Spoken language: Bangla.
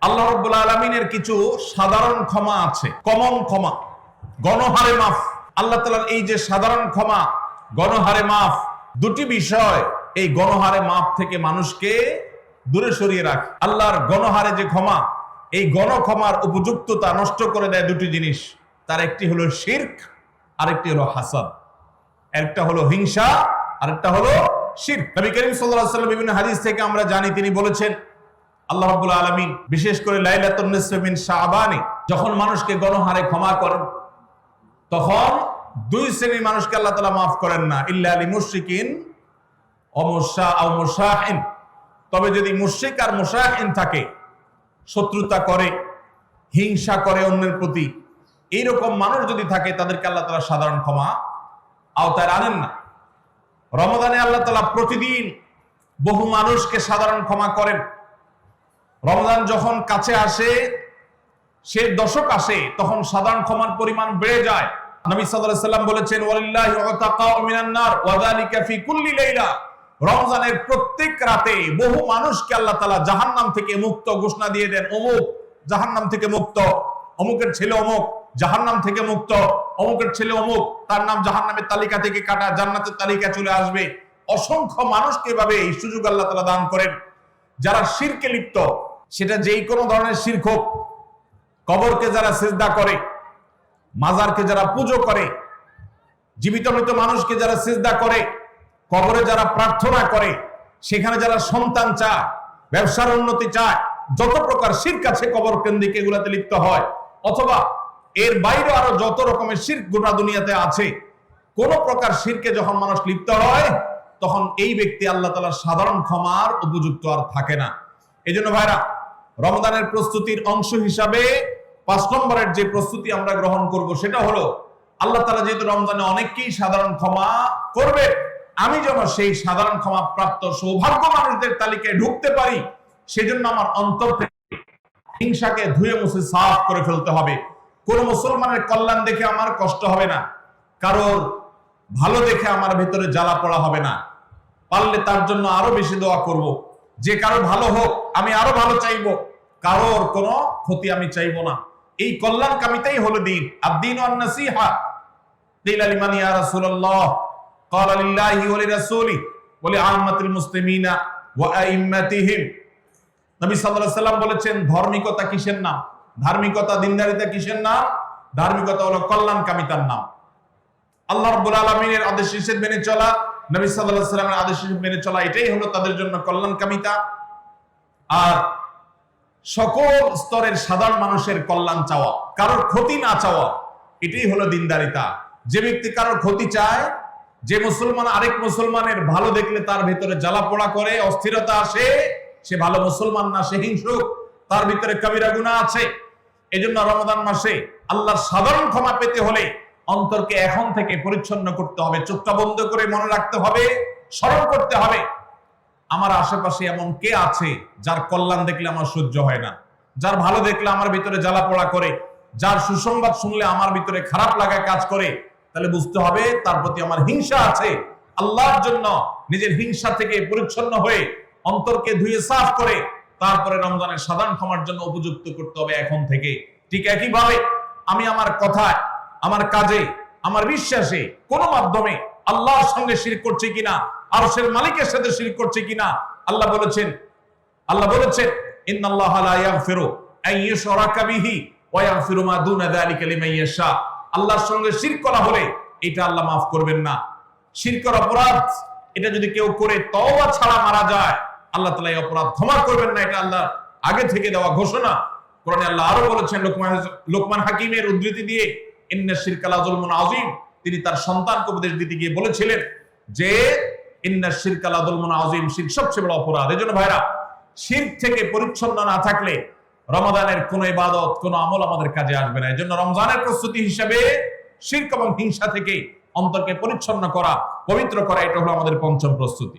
আল্লাহ রাব্বুল আলামিনের কিছু সাধারণ ক্ষমা আছে, কমন ক্ষমা, গণহারে মাফ। আল্লাহ তাআলার এই যে সাধারণ ক্ষমা, গণহারে মাফ, দুটি বিষয় এই গণহারে মাফ থেকে মানুষকে দূরে সরিয়ে রাখে। আল্লাহর গণহারে যে ক্ষমা, এই গণক্ষমার উপযুক্ততা নষ্ট করে দেয় দুটি জিনিস। তার একটি হলো শিরক, আরেকটি হলো হাসাদ। একটা হলো হিংসা, আরেকটা হলো শিরক। নবী করিম সাল্লাল্লাহু আলাইহি ওয়াসাল্লাম বিভিন্ন হাদিস থেকে আমরা জানি, তিনি বলেছেন, আল্লাহ রাব্বুল আলামিন বিশেষ করে লাইলাতুন নিসফি মিন শাবানে যখন মানুষকে গণহারে ক্ষমা করেন, তখন দুই শ্রেণীর মানুষকে আল্লাহ তাআলা মাফ করেন না, ইল্লা লিল মুশরিকিন ওয়া মুশাহিন। তবে যদি মুশরিক আর মুশাহিন থাকে, শত্রুতা করে, হিংসা করে অন্যের প্রতি, এইরকম মানুষ যদি থাকে, তাদেরকে আল্লাহ তাআলা সাধারণ ক্ষমা আওতায় আনেন না। রমজানে আল্লাহ তাআলা প্রতিদিন বহু মানুষকে সাধারণ ক্ষমা করেন। রমজান যখন কাছে আসে, সে দশক আসে, তখন সাধারণ ক্ষমার পরিমাণ বেড়ে যায়। নবী সাল্লাল্লাহু আলাইহি ওয়াসাল্লাম বলেছেন, ওয়ালিল্লাহি উতাকাউ মিনান নার ওয়া যালিকা ফি কুল্লি লাইলা। রমজানের প্রত্যেক রাতে বহু মানুষকে আল্লাহ তাআলা জাহান্নাম থেকে মুক্ত ঘোষণা দিয়ে দেন। অমুক জাহান্নাম থেকে মুক্ত, অমুকের ছেলে অমুক জাহান্নাম থেকে মুক্ত, অমুকের ছেলে অমুক, তার নাম জাহান্নামের তালিকা থেকে কাটা, জান্নাতের তালিকা চলে আসবে। অসংখ্য মানুষকে এভাবে এই সুযোগ আল্লাহ তাআলা দান করেন। যারা শিরকে লিপ্ত, সেটা যেই কোনো ধরনের শিরক হোক, কবরকে যারা সিজদা করে, মাজারকে যারা পুজো করে, জীবিত মৃত মানুষকে যারা সিজদা করে, কবরে যারা প্রার্থনা করে, সেখানে যারা সন্তান চায়, ব্যবসার উন্নতি চায়, যত প্রকার শিরক আছে কবর কেন্দ্রিক, এগুলাতে লিপ্ত হয়, অথবা এর বাইরে আরো যত রকমের শিরক গোটা দুনিয়াতে আছে, কোন প্রকার শিরকে যখন মানুষ লিপ্ত হয়, তখন এই ব্যক্তি আল্লাহ তাআলার সাধারণ ক্ষমার উপযুক্ত আর থাকে না। এই জন্য ভাইরা, রমজানের প্রস্তুতির অংশ হিসাবে 5 নম্বরের যে প্রস্তুতি আমরা গ্রহণ করব, সেটা হলো আল্লাহ তাআলা যেহেতু রমজানে অনেককেই সাধারণ ক্ষমা করবে, আমি যেন সেই সাধারণ ক্ষমা প্রাপ্ত সৌভাগ্য মানুষদের তালিকায় ঢুকতে পারি, সেজন্য আমার অন্তর থেকে হিংসাকে ধুয়ে মুছে সাফ করে ফেলতে হবে। কোন মুসলমানের কল্যাণ দেখে আমার কষ্ট হবে না, কারোর ভালো দেখে আমার ভিতরে জ্বালা পোড়া হবে না। পারলে তার জন্য আরো বেশি দোয়া করব, যে কারো ভালো হোক আমি আরো ভালো চাইবো, কারোর কোনো ক্ষতি আমি চাইবো না। এই কল্যাণ কামিতাই হলো দিন। আদ-দীনু আন-নাসীহা। কিলা লিমান ইয়া রাসূলুল্লাহ, ক্বালা লিল্লাহি ওয়া লিরাসূলিহি ওয়া লিআম্মাতিল মুসলিমিনা ওয়া আইম্মাতিহিম। নবী সাল্লাল্লাহু আলাইহি ওয়াসাল্লাম বলেছেন, ধার্মিকতা কিসের নাম? ধার্মিকতা, দিনদারিতা কিসের নাম? ধার্মিকতা হলো কল্যাণ কামিতার নাম। আল্লাহ রাব্বুল আলামিনের আদেশ নিষেধ মেনে চলা, নবী সাল্লাল্লাহু আলাইহি ওয়াসাল্লামের আদেশ নিষেধ মেনে চলা, এটাই হলো তাদের জন্য কল্যাণ কামিতা। আর সকল স্তরের সাধারণ মানুষের কল্যাণ চাওয়া, কারোর ক্ষতি না চাওয়া, এটাই হলো দিনদারিতা। যে ব্যক্তি কারোর ক্ষতি চায়, যে মুসলমান আরেক মুসলমানের ভালো দেখলে তার ভিতরে জ্বালা পোড়া করে, অস্থিরতা আসে, সে ভালো মুসলমান না, সে হিংসুক, তার ভিতরে কবিরা গুনাহ আছে। এজন্য রমজান মাসে আল্লাহর সাধারণ ক্ষমা পেতে হলে অন্তরকে এখন থেকে পরিচ্ছন্ন করতে হবে, চোখটা বন্ধ করে মনে রাখতে হবে, স্মরণ করতে হবে, আমার আশেপাশে এমন কে আছে যার কল্যাণ দেখলে আমার সহ্য হয় না, যার ভালো দেখলে আমার ভিতরে জ্বালা পোড়া করে, যার সুসংবাদ শুনলে আমার ভিতরে খারাপ লাগা কাজ করে, তাহলে বুঝতে হবে তার প্রতি আমার হিংসা আছে। আল্লাহর জন্য নিজের হিংসা থেকে পরিচ্ছন্ন হয়ে অন্তরকে ধুয়ে সাফ করে তারপরে রমজানের সাধারণ ক্ষমার জন্য উপযুক্ত করতে হবে এখন থেকে। ঠিক একইভাবে আমি আমার কথায়, আমার কাজে, আমার বিশ্বাসে কোনো মাধ্যমে আল্লাহর সঙ্গে শিরক করছি কিনা, আরশের মালিকের সাথে শিরক করছি কিনা, আল্লাহ বলেছেন ইন্নাল্লাহা লা ইয়াগফিরু আন ইউশরাকা বিহি ওয়া ইয়াগফিরু মা দুনা যালিকা লিমান ইয়াশা। আল্লাহর সঙ্গে শিরক করা হলে এটা আল্লাহ মাফ করবেন না। শিরকের অপরাধ, এটা যদি কেউ করে তওবা ছাড়া মারা যায়, আল্লাহ তাআলা এই অপরাধ ক্ষমা করবেন না, এটা আল্লাহ আগে থেকে দেওয়া ঘোষণা। কোরআনে আল্লাহ আরো বলেছেন, লোকমান হাকিমের উদ্ধৃতি দিয়ে, ইন্না শিরকা লাযুলমুন আযীম। তিনি তার সন্তানকে উপদেশ দিতে গিয়ে বলেছিলেন যে ইন্না শিরকা লাযুলমুন আযীম, শিরক সবচেয়ে বড় অপরাধ। এজন্য ভাইরা, শিরক থেকে পরিচ্ছন্ন না থাকলে রমাদানের কোন ইবাদত, কোন আমল আমাদের কাজে আসবে না। এজন্য রমজানের প্রস্তুতি হিসেবে শিরক এবং হিংসা থেকে অন্তরকে পরিচ্ছন্ন করা, পবিত্র করা, এটা হলো আমাদের পঞ্চম প্রস্তুতি।